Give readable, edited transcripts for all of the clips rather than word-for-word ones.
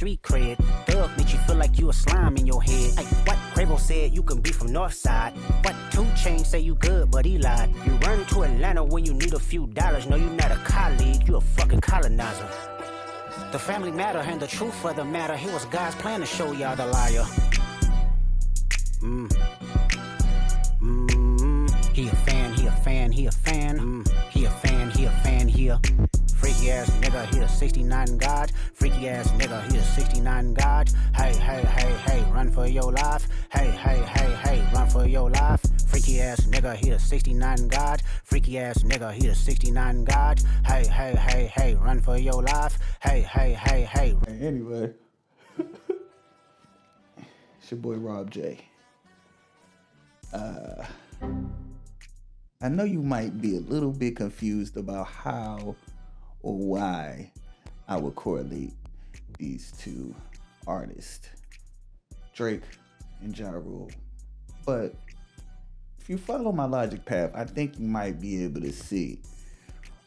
street cred. Thug makes you feel like you a slime in your head. Ay, what Quavo said you can be from Northside. What 2 Chainz say you good, but he lied. You run to Atlanta when you need a few dollars. No, you not a colleague, you a fucking colonizer. The family matter and the truth of the matter. It was God's plan to show y'all the liar. He a fan, he a fan, he a fan. He a fan, he a fan, he a freaky ass nigga, he a 69 God. Freaky ass nigga, he a 69 God. Hey, hey, hey, hey, run for your life. Hey, hey, hey, hey, run for your life. Freaky ass nigga, he a 69 God. Freaky ass nigga, he a 69 God. Hey, hey, hey, hey, run for your life. Hey, hey, hey, hey. Anyway, it's your boy Rob J. I know you might be a little bit confused about how or why I would correlate these two artists, Drake and Ja Rule. But if you follow my logic path, I think you might be able to see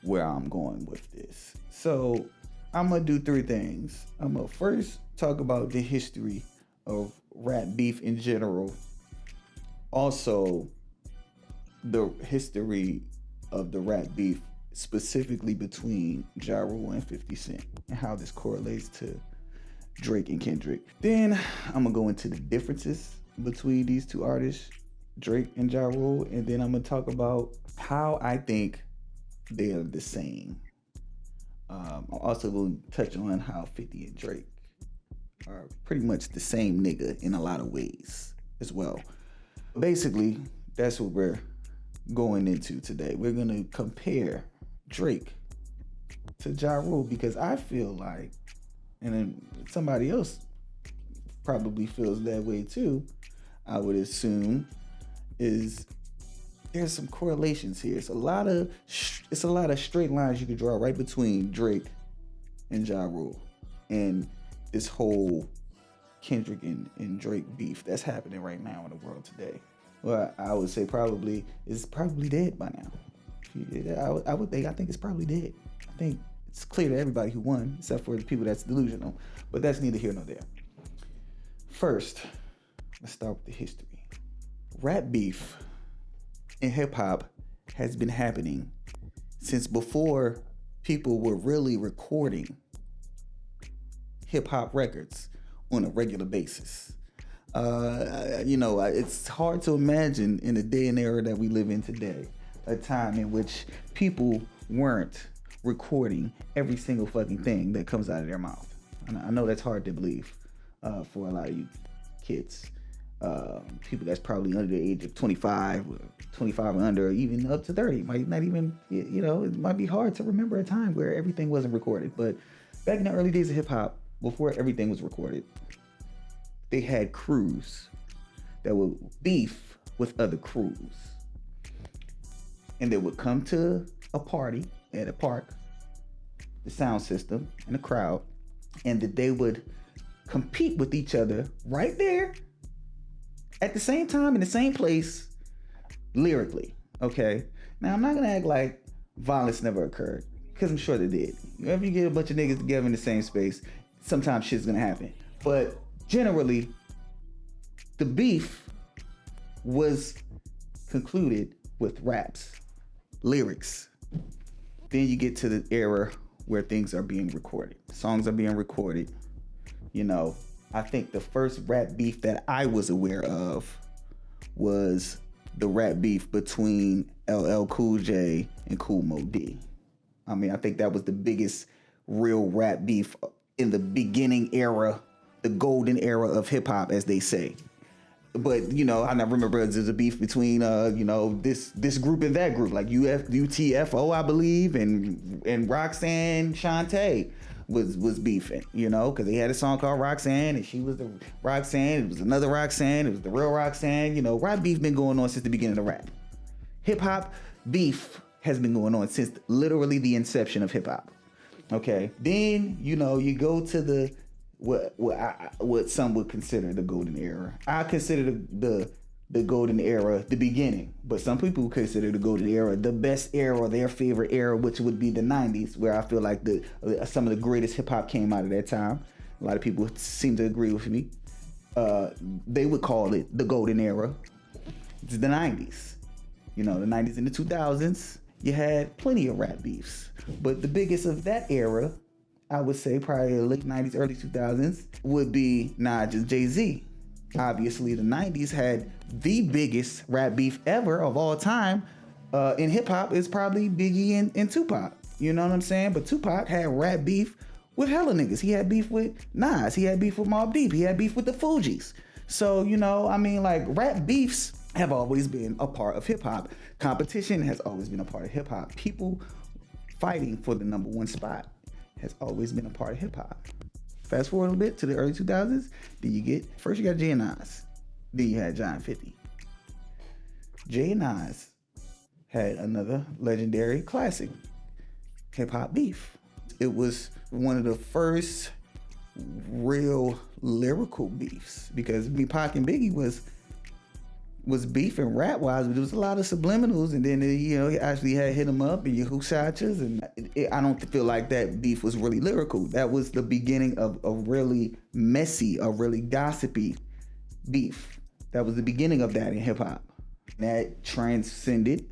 where I'm going with this. So I'm gonna do 3 things. I'm gonna first talk about the history of rap beef in general. Also, the history of the rap beef specifically between Ja Rule and 50 Cent and how this correlates to Drake and Kendrick. Then I'm gonna go into the differences between these two artists, Drake and Ja Rule, and then I'm gonna talk about how I think they are the same. I'm also going to touch on how 50 and Drake are pretty much the same nigga in a lot of ways as well. Basically, that's what we're going into today. We're going to compare Drake to Ja Rule because I feel like, and then somebody else probably feels that way too, I would assume, is there's some correlations here. It's a lot of straight lines you could draw right between Drake and Ja Rule and this whole Kendrick and Drake beef that's happening right now in the world today. Well, I would say it's probably dead by now. I think it's probably dead. I think it's clear to everybody who won, except for the people that's delusional. But that's neither here nor there. First, let's start with the history. Rap beef in hip hop has been happening since before people were really recording hip hop records on a regular basis. It's hard to imagine in the day and era that we live in today, a time in which people weren't recording every single fucking thing that comes out of their mouth. I know that's hard to believe for a lot of you kids. People that's probably under the age of 25 or under, or even up to 30. Might not even, it might be hard to remember a time where everything wasn't recorded. But back in the early days of hip hop, before everything was recorded, they had crews that would beef with other crews. And they would come to a party at a park, the sound system and the crowd, and that they would compete with each other right there at the same time in the same place lyrically. Okay, now I'm not gonna act like violence never occurred, because I'm sure they did. If you get a bunch of niggas together in the same space, sometimes shit's gonna happen. But generally, the beef was concluded with raps, lyrics. Then you get to the era where things are being recorded. Songs are being recorded. I think the first rap beef that I was aware of was the rap beef between LL Cool J and Kool Moe Dee. I think that was the biggest real rap beef in the beginning era, the golden era of hip hop, as they say. But, I remember there's a beef between, this group and that group, like UTFO, I believe, and Roxanne Shantae was beefing, because they had a song called Roxanne, and she was the Roxanne, it was another Roxanne, it was the real Roxanne. Rap beef been going on since the beginning of rap. Hip hop beef has been going on since literally the inception of hip hop. Okay, then, you go to the what some would consider the golden era. I consider the golden era the beginning, but some people consider the golden era the best era, or their favorite era, which would be the 90s, where I feel like some of the greatest hip hop came out of that time. A lot of people seem to agree with me. They would call it the golden era. It's the 90s. You know, the 90s and the 2000s, you had plenty of rap beefs. But the biggest of that era, I would say probably the late 90s, early 2000s, would be Nas and Jay-Z. Obviously, the 90s had the biggest rap beef ever of all time. In hip-hop is probably Biggie and Tupac. You know what I'm saying? But Tupac had rap beef with hella niggas. He had beef with Nas. He had beef with Mobb Deep. He had beef with the Fugees. So, you know, I mean, like, rap beefs have always been a part of hip-hop. Competition has always been a part of hip-hop. People fighting for the number one spot has always been a part of hip-hop. Fast forward a little bit to the early 2000s, then you get, first you got Jay and Nas, then you had John 50. Jay and Nas had another legendary classic, hip-hop beef. It was one of the first real lyrical beefs, because Pac and Biggie was beefing rap-wise, but there was a lot of subliminals, and then, you know, he actually had Hit 'Em Up and Who Shot Yas, and I don't feel like that beef was really lyrical. That was the beginning of a really messy, a really gossipy beef. That was the beginning of that in hip-hop. That transcended,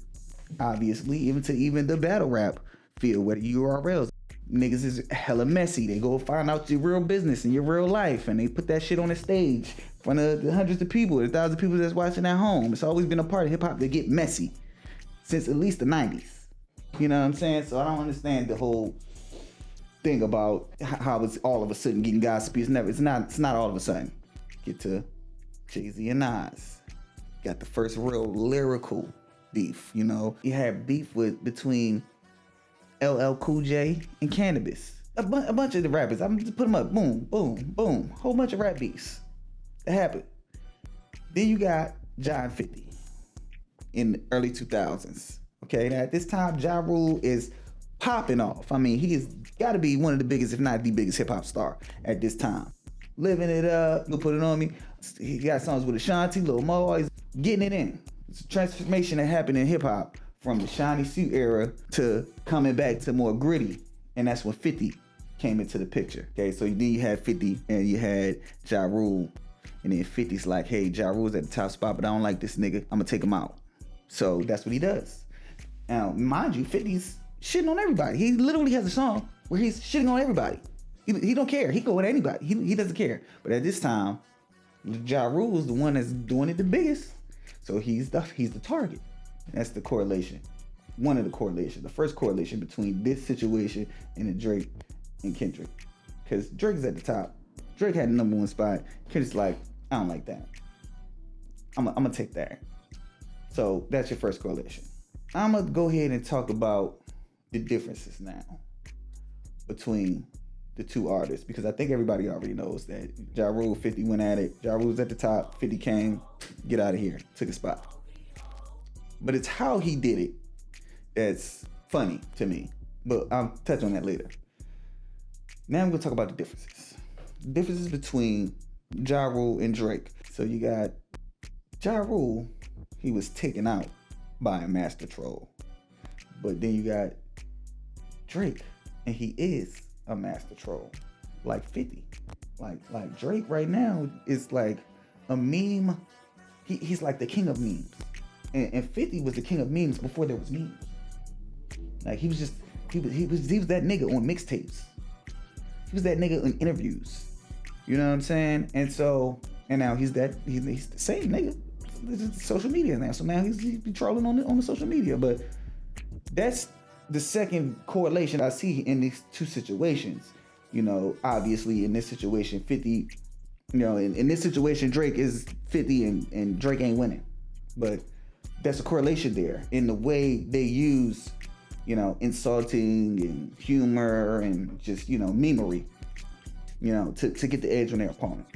obviously, even the battle rap field, where the URLs. Niggas is hella messy. They go find out your real business and your real life, and they put that shit on the stage in front of the hundreds of people, the thousands of people that's watching at home. It's always been a part of hip hop to get messy since at least the 90s. You know what I'm saying? So I don't understand the whole thing about how it's all of a sudden getting gossipy. It's not all of a sudden. Get to Jay-Z and Nas. Got the first real lyrical beef, you know. You had beef between LL Cool J and Cannabis. A bunch of the rappers. I'm just put them up. Boom, boom, boom. Whole bunch of rap beefs that happened. Then you got John 50 in the early 2000s. Okay, now at this time, Ja Rule is popping off. I mean, he has got to be one of the biggest, if not the biggest, hip hop star at this time. Living it up, you'll put it on me. He got songs with Ashanti, Lil Mo, always getting it in. It's a transformation that happened in hip hop from the shiny suit era to coming back to more gritty. And that's when 50 came into the picture. Okay, so then you had 50 and you had Ja Rule. And then 50's like, hey, Ja Rule's at the top spot, but I don't like this nigga. I'm gonna take him out. So that's what he does. Now, mind you, 50's shitting on everybody. He literally has a song where he's shitting on everybody. He don't care. He go with anybody. He doesn't care. But at this time, Ja Rule is the one that's doing it the biggest. So he's the target. That's the correlation. One of the correlations. The first correlation between this situation and the Drake and Kendrick. Because Drake's at the top. Drake had the number one spot. Kendrick's like, I don't like that. I'm gonna take that. So that's your first correlation. I'm gonna go ahead and talk about the differences now between the two artists, because I think everybody already knows that Ja Rule, 50 went at it. Ja Rule was at the top. 50 came, get out of here, took a spot. But it's how he did it that's funny to me. But I'll touch on that later. Now I'm gonna talk about the differences. Differences between Ja Rule and Drake. So you got Ja Rule, he was taken out by a master troll. But then you got Drake, and he is a master troll. Like 50. Like Drake right now is like a meme. He's like the king of memes. And 50 was the king of memes before there was memes. Like he was that nigga on mixtapes. He was that nigga in interviews. You know what I'm saying? And now he's the same nigga. This is social media now. So now he's trolling on the social media. But that's the second correlation I see in these two situations. You know, obviously in this situation, 50, you know, in this situation, Drake is 50 and Drake ain't winning. But that's a correlation there in the way they use, you know, insulting and humor and just, you know, memery, you know, to get the edge on their opponent.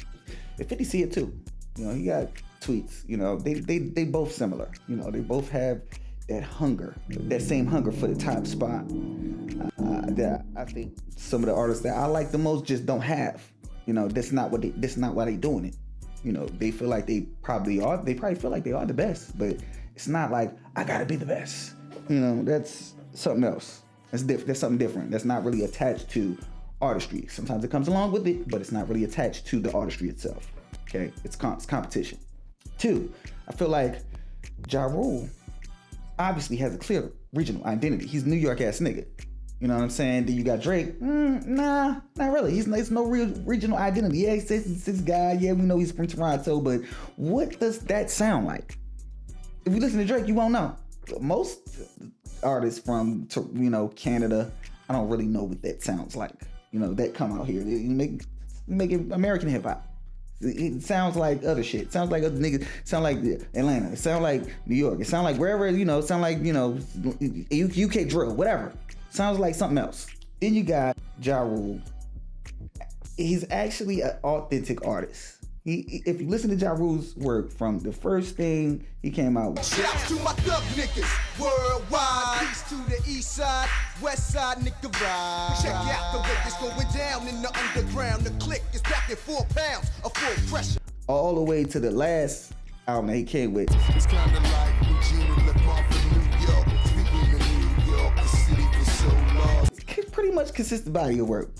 And 50 see it too. You know, he got tweets, you know, they both similar. You know, they both have that hunger, that same hunger for the top spot that I think some of the artists that I like the most just don't have. You know, that's not why they doing it. You know, they feel like they probably feel like they are the best, but it's not like, I gotta be the best. You know, that's something else. That's something different. That's not really attached to artistry. Sometimes it comes along with it, but it's not really attached to the artistry itself. Okay, it's competition. 2, I feel like Ja Rule obviously has a clear regional identity. He's a New York ass nigga. You know what I'm saying? Then you got Drake. Nah, not really. He's no real regional identity. Yeah, he's this guy. Yeah, we know he's from Toronto, but what does that sound like? If you listen to Drake, you won't know. Most artists from Canada, I don't really know what that sounds like. That come out here. You make it American hip hop. It sounds like other shit. It sounds like other niggas. It sounds like Atlanta. It sounds like New York. It sounds like wherever, it sounds like, UK drill, whatever. Sounds like something else. Then you got Ja Rule. He's actually an authentic artist. If you listen to Ja Rule's work from the first thing he came out with. Shouts to my thug niggas worldwide. Peace to the east side, west side nigga ride. Check out the way it's going down in the underground. The click is packing 4 pounds of full pressure. All the way to the last album that he came with. It's kind of like Eugene LeBron from New York. Speaking of New York, the city was so long. It's pretty much consistent body of work.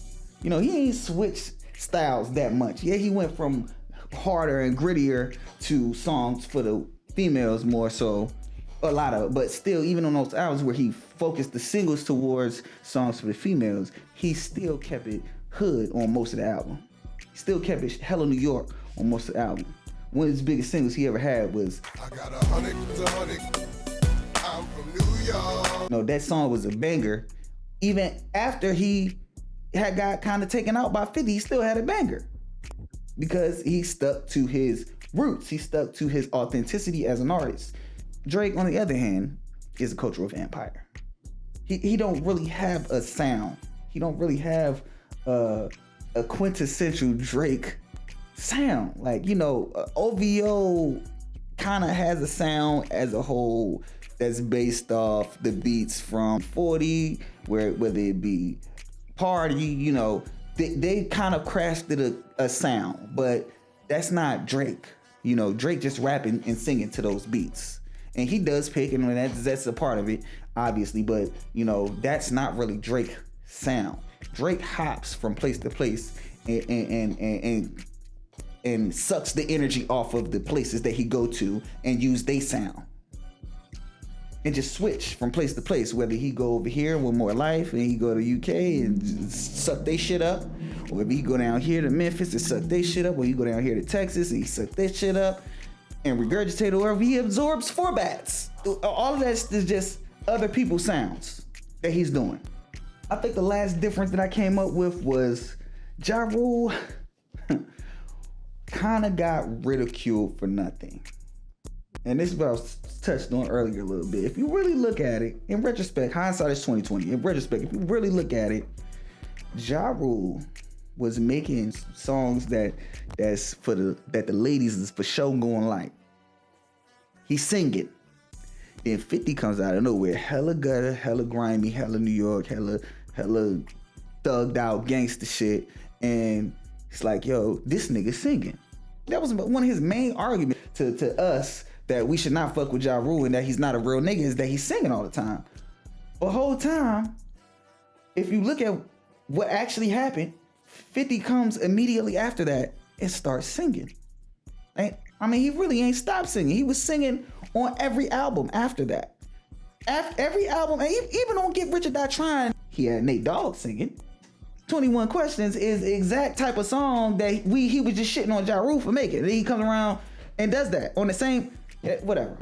He ain't switched styles that much. Yeah, he went from harder and grittier to songs for the females more so, but still, even on those albums where he focused the singles towards songs for the females, he still kept it hood on most of the album. He still kept it hella New York on most of the album. One of his biggest singles he ever had was I got 100 to 100. I'm from New York. No, that song was a banger. Even after he had got kind of taken out by 50, he still had a banger. Because he stuck to his roots. He stuck to his authenticity as an artist. Drake, on the other hand, is a cultural vampire. He don't really have a sound. He don't really have a quintessential Drake sound. Like, OVO kind of has a sound as a whole that's based off the beats from 40, whether it be Party, they kind of crafted a sound, but that's not Drake. Drake just rapping and singing to those beats. And he does pick, and that's a part of it, obviously, but, that's not really Drake sound. Drake hops from place to place and sucks the energy off of the places that he go to and use their sound. And just switch from place to place, whether he go over here with More Life and he go to UK and suck they shit up, or if he go down here to Memphis and suck they shit up, or he go down here to Texas and he suck that shit up and regurgitate, or if he absorbs formats. All of that is just other people's sounds that he's doing. I think the last difference that I came up with was Ja Rule kind of got ridiculed for nothing. And this is what I was touched on earlier a little bit. If you really look at it, in retrospect, hindsight is 2020. In retrospect, if you really look at it, Ja Rule was making songs that the ladies is for sure going like. He's singing. Then 50 comes out of nowhere, hella gutter, hella grimy, hella New York, hella thugged out gangster shit, and it's like, yo, this nigga singing. That was one of his main arguments to us that we should not fuck with Ja Rule and that he's not a real nigga is that he's singing all the time. The whole time, if you look at what actually happened, 50 comes immediately after that and starts singing. He really ain't stopped singing. He was singing on every album after that. Every album, and even on Get Rich or Die Trying, he had Nate Dogg singing. 21 Questions is the exact type of song that he was just shitting on Ja Rule for making. Then he comes around and does that on the same, whatever.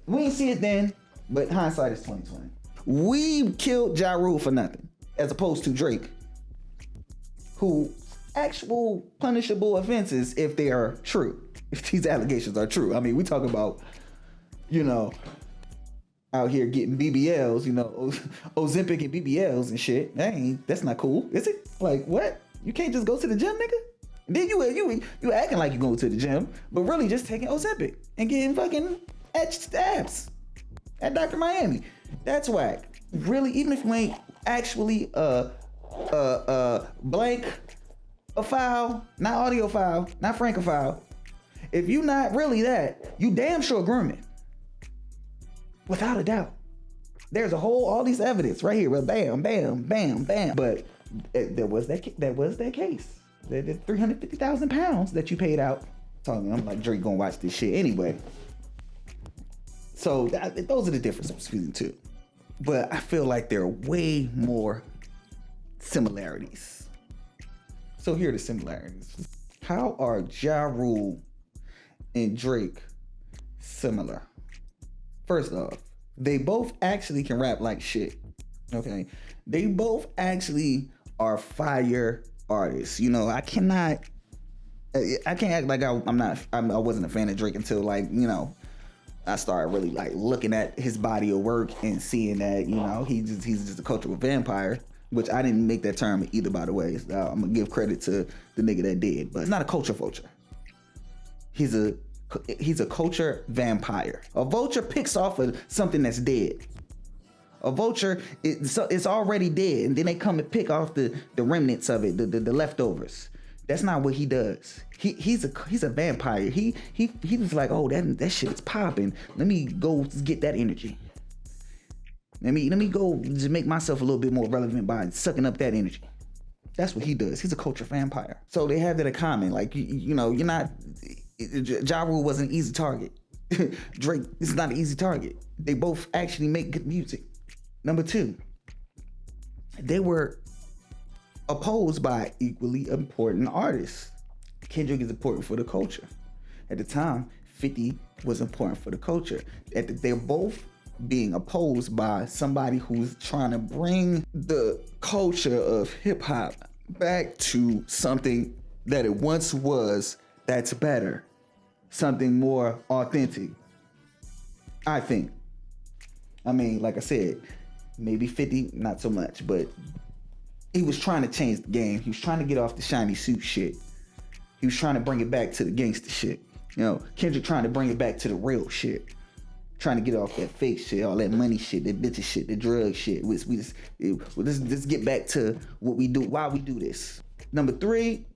We didn't see it then, but hindsight is 2020. We killed Ja Rule for nothing, as opposed to Drake, who actual punishable offenses if they are true, if these allegations are true. We talk about, out here getting BBLs, Ozempic and BBLs and shit. That's not cool, is it? Like, what? You can't just go to the gym, nigga? Then you acting like you go to the gym, but really just taking Ozempic and getting fucking etched abs at Dr. Miami. That's whack. Really, even if you ain't actually blank a file, not audio file, not francophile. If you not really that, you damn sure grooming. Without a doubt. There's all these evidence right here. Well, bam, bam, bam, bam. But There was that case. The 350,000 pounds that you paid out. I'm like, Drake gonna watch this shit anyway. So those are the differences between the two. But I feel like there are way more similarities. So here are the similarities. How are Ja Rule and Drake similar? First off, they both actually can rap like shit. Okay? They both actually are fire artists. You know, I can't act like I wasn't a fan of Drake until, like, you know, I started really like looking at his body of work and seeing that, you know, he's just a cultural vampire, which I didn't make that term either, by the way. So I'm gonna give credit to the nigga that did, but it's not a culture vulture. He's a culture vampire. A vulture picks off of something that's dead. A vulture, it's already dead, and then they come and pick off the remnants of it, the leftovers. That's not what he does. He's a vampire. He was like, oh, that shit is popping. Let me go get that energy. Let me go just make myself a little bit more relevant by sucking up that energy. That's what he does. He's a culture vampire. So they have that in common. Like, you know, you're not. Ja Rule was an easy target. Drake is not an easy target. They both actually make good music. Number two, they were opposed by equally important artists. Kendrick is important for the culture. At the time, 50 was important for the culture. They're both being opposed by somebody who's trying to bring the culture of hip hop back to something that it once was that's better, something more authentic, I think. I mean, like I said, maybe 50, not so much, but he was trying to change the game. He was trying to get off the shiny suit shit. He was trying to bring it back to the gangster shit. You know, Kendrick trying to bring it back to the real shit. Trying to get off that fake shit, all that money shit, that bitches shit, the drug shit. Let's get back to what we do, why we do this. Number three,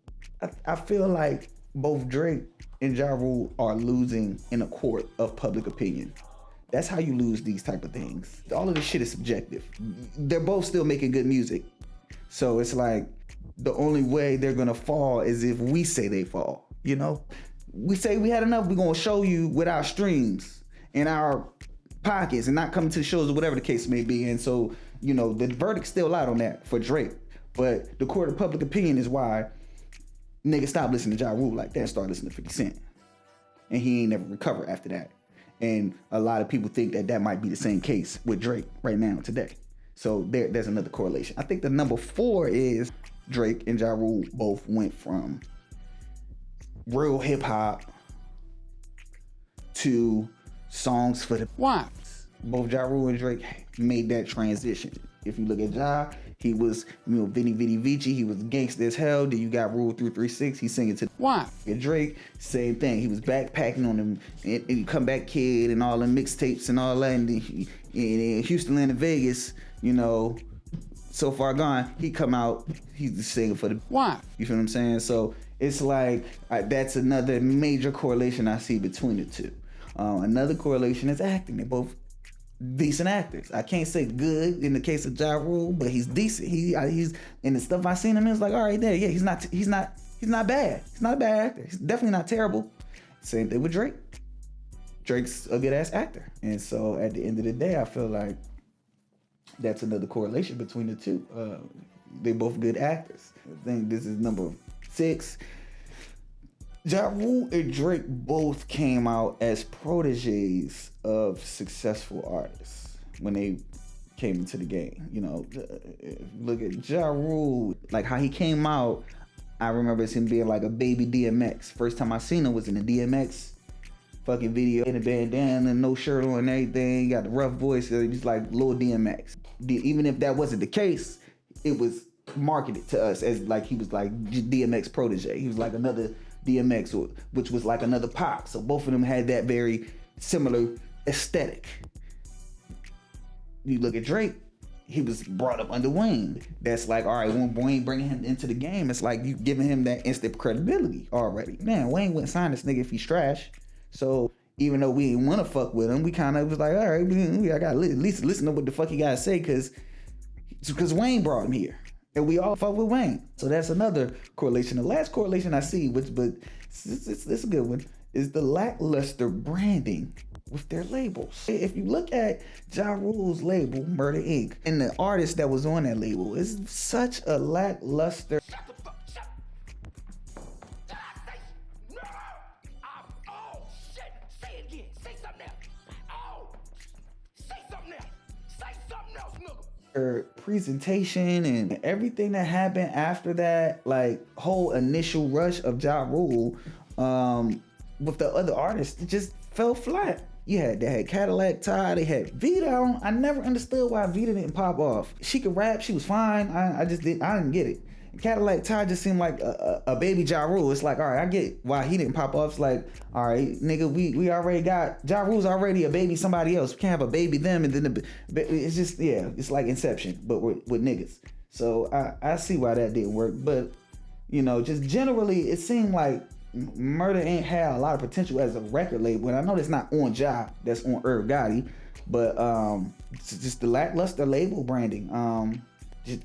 I feel like both Drake and Ja Rule are losing in a court of public opinion. That's how you lose these type of things. All of this shit is subjective. They're both still making good music. So it's like, the only way they're gonna fall is if we say they fall, you know? We say we had enough, we're gonna show you with our streams in our pockets and not coming to the shows or whatever the case may be. And so, you know, the verdict's still out on that for Drake. But the court of public opinion is why niggas stop listening to Ja Rule like that and start listening to 50 Cent. And he ain't never recovered after that. And a lot of people think that might be the same case with Drake right now, today. So there's another correlation. I think the number 4 is Drake and Ja Rule both went from real hip hop to songs for the wives. Both Ja Rule and Drake made that transition. If you look at Ja, he was, you know, Vinny Vici, he was gangsta as hell. Then you got Rule 336, he's singing to the wife. And Drake, same thing. He was backpacking on them and Come Back Kid and all the mixtapes and all that. And in Houston, Atlanta, Vegas, you know, So Far Gone, he come out, he's singing for the wife. You feel what I'm saying? So it's like, that's another major correlation I see between the two. Another correlation is acting. They're both decent actors. I can't say good in the case of Ja Rule, but he's decent. He's in the stuff I seen him in, it's like, all right, there, yeah, he's not bad. He's not a bad actor. He's definitely not terrible. Same thing with Drake. Drake's a good ass actor. And so at the end of the day, I feel like that's another correlation between the two. They're both good actors. I think this is number 6. Ja Rule and Drake both came out as proteges of successful artists when they came into the game. You know, look at Ja Rule, like how he came out. I remember him being like a baby DMX. First time I seen him was in the DMX fucking video, in a bandana, no shirt on and everything. Got the rough voice. He's like little DMX. Even if that wasn't the case, it was marketed to us as like he was like DMX protege. He was like another DMX, which was like another Pac. So both of them had that very similar aesthetic. You look at Drake, he was brought up under Wayne. That's like, all right, when Wayne bringing him into the game, it's like you giving him that instant credibility already. Man, Wayne wouldn't sign this nigga if he's trash. So even though we didn't want to fuck with him, we kind of was like, all right, I got to at least listen to what the fuck he got to say, because Wayne brought him here. And we all fuck with Wayne. So that's another correlation. The last correlation I see, but it's a good one, is the lackluster branding with their labels. If you look at Ja Rule's label, Murder Inc., and the artist that was on that label, is such a lackluster. Shut the fuck, shut. Did I say no? Oh, shit. Say it again. Say something else. Oh, say something else. Say something else, nigga. Her presentation and everything that happened after that, like whole initial rush of Ja Rule, with the other artists, it just fell flat. They had Cadillac Ty, they had Vita. I never understood why Vita didn't pop off. She could rap, she was fine. I didn't get it. Cadillac Ty just seemed like a baby Ja Rule. It's like, all right, I get why he didn't pop off. It's like, all right, nigga, we already got, Ja Rule's already a baby somebody else. We can't have a baby them and then it's just, yeah, it's like Inception, but with niggas. So I see why that didn't work. But, you know, just generally, it seemed like Murder Inc. had a lot of potential as a record label. And I know that's not on Ja, that's on Irv Gotti, but it's just the lackluster label branding.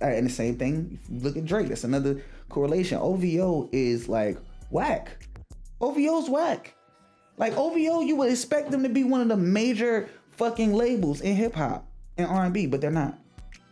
And the same thing, if you look at Drake, that's another correlation. OVO is like whack. OVO's whack. Like OVO, you would expect them to be one of the major fucking labels in hip hop and R&B, but they're not.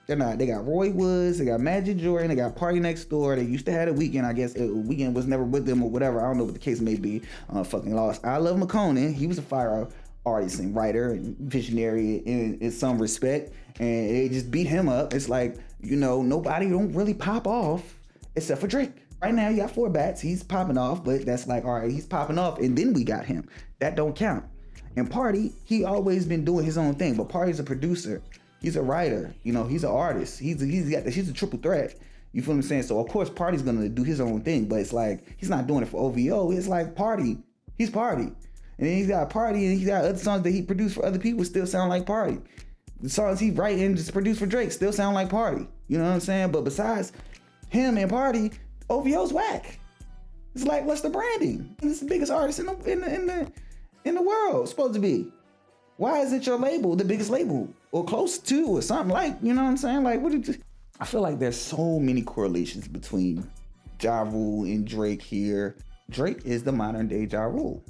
They're not. They got Roy Woods, they got Magic Jordan, they got Party Next Door. They used to have a Weeknd. I guess Weeknd was never with them or whatever. I don't know what the case may be. Fucking lost. I Love McConan. He was a fire artist and writer and visionary in some respect, and they just beat him up. It's like, you know, nobody don't really pop off except for Drake. Right now, you got 4 bats. He's popping off, but that's like, all right, he's popping off, and then we got him. That don't count. And Party, he always been doing his own thing, but Party's a producer. He's a writer. You know, he's an artist. He's a triple threat. You feel what I'm saying? So of course, Party's gonna do his own thing, but it's like he's not doing it for OVO. It's like Party. He's Party. And then he's got Party, and he's got other songs that he produced for other people still sound like Party. The songs he write and just produced for Drake still sound like Party. You know what I'm saying? But besides him and Party, OVO's whack. It's like, what's the branding? It's the biggest artist in the world, supposed to be. Why isn't your label the biggest label or close to or something like? You know what I'm saying? Like, I feel like there's so many correlations between Ja Rule and Drake here. Drake is the modern day Ja Rule.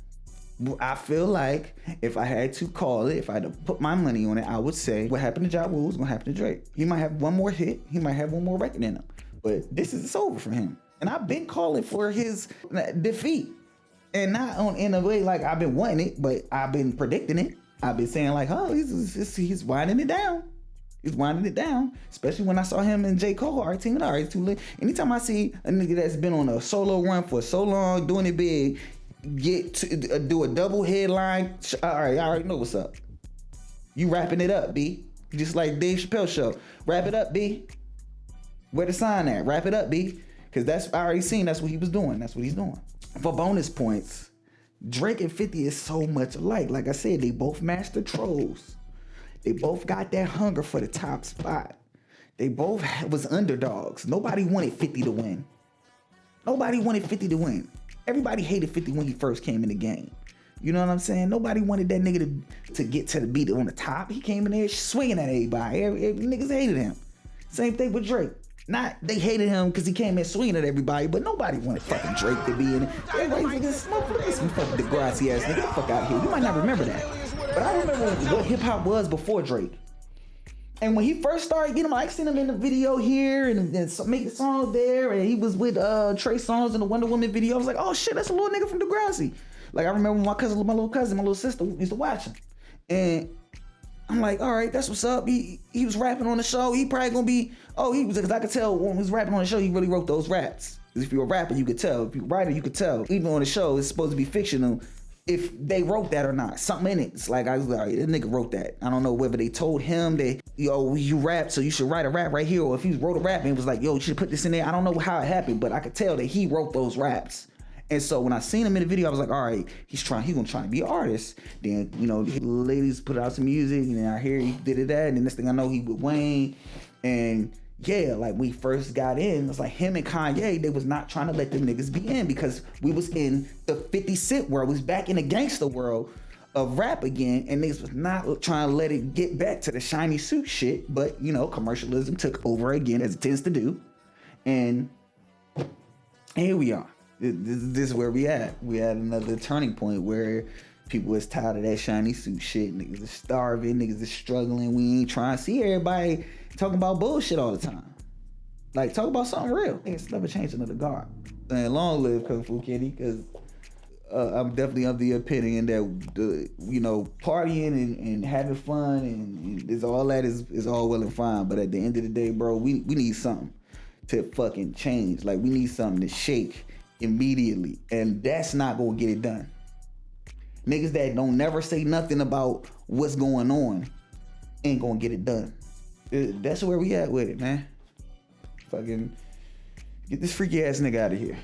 I feel like if I had to call it, if I had to put my money on it, I would say what happened to Ja Rule is gonna happen to Drake. He might have one more hit, he might have one more record in him, but it's over for him. And I've been calling for his defeat, and not in a way like I've been wanting it, but I've been predicting it. I've been saying like, oh, he's winding it down. He's winding it down, especially when I saw him and J. Cole teaming up. It's too late. Anytime I see a nigga that's been on a solo run for so long, doing it big, get to do a double headline. All right, I already know what's up. You wrapping it up, B. Just like Dave Chappelle show. Wrap it up, B. Where the sign at? Wrap it up, B. Because I already seen that's what he was doing. That's what he's doing. For bonus points, Drake and 50 is so much alike. Like I said, they both master trolls. They both got that hunger for the top spot. They both was underdogs. Nobody wanted 50 to win. Nobody wanted 50 to win. Everybody hated 50 when he first came in the game. You know what I'm saying? Nobody wanted that nigga to get to the beat on the top. He came in there swinging at everybody. Every niggas hated him. Same thing with Drake. Not they hated him because he came in swinging at everybody, but nobody wanted fucking Drake to be in it. Everybody was some fucking Degrassi ass nigga. Get the fuck out of here. You might not remember that, but I remember what hip hop was before Drake. And when he first started getting him, I seen him in the video here and making songs there, and he was with Trey Songz in the Wonder Woman video. I was like, oh shit, that's a little nigga from Degrassi. Like I remember my little sister used to watch him, and I'm like, all right, that's what's up. He was rapping on the show. He probably gonna be. Because I could tell when he was rapping on the show, he really wrote those raps. Because if you're a rapper, you could tell. If you're a writer, you could tell. Even on the show, it's supposed to be fictional. If they wrote that or not, something in it. It's like, I was like, all right, that nigga wrote that. I don't know whether they told him that, you rap, so you should write a rap right here. Or if he wrote a rap and was like, yo, you should put this in there. I don't know how it happened, but I could tell that he wrote those raps. And so when I seen him in the video, I was like, all right, he's gonna try to be an artist. Then, the ladies put out some music, and then I hear he did that, and then next thing I know, he with Wayne. And yeah, like we first got in, it's like him and Kanye, they was not trying to let them niggas be in because we was in the 50 Cent world, we was back in the gangster world of rap again, and niggas was not trying to let it get back to the shiny suit shit, but commercialism took over again as it tends to do. And here we are. This is where we at. We at another turning point where people is tired of that shiny suit shit. Niggas is starving. Niggas is struggling. We ain't trying to see everybody talking about bullshit all the time. Like, talk about something real. It's never changed another guard. And long live Kung Fu Kitty, because I'm definitely of the opinion that partying and having fun and is all that is all well and fine. But at the end of the day, bro, we need something to fucking change. Like, we need something to shake immediately, and that's not gonna get it done. Niggas that don't never say nothing about what's going on ain't gonna get it done. That's where we at with it, man. Fucking get this freaky ass nigga out of here.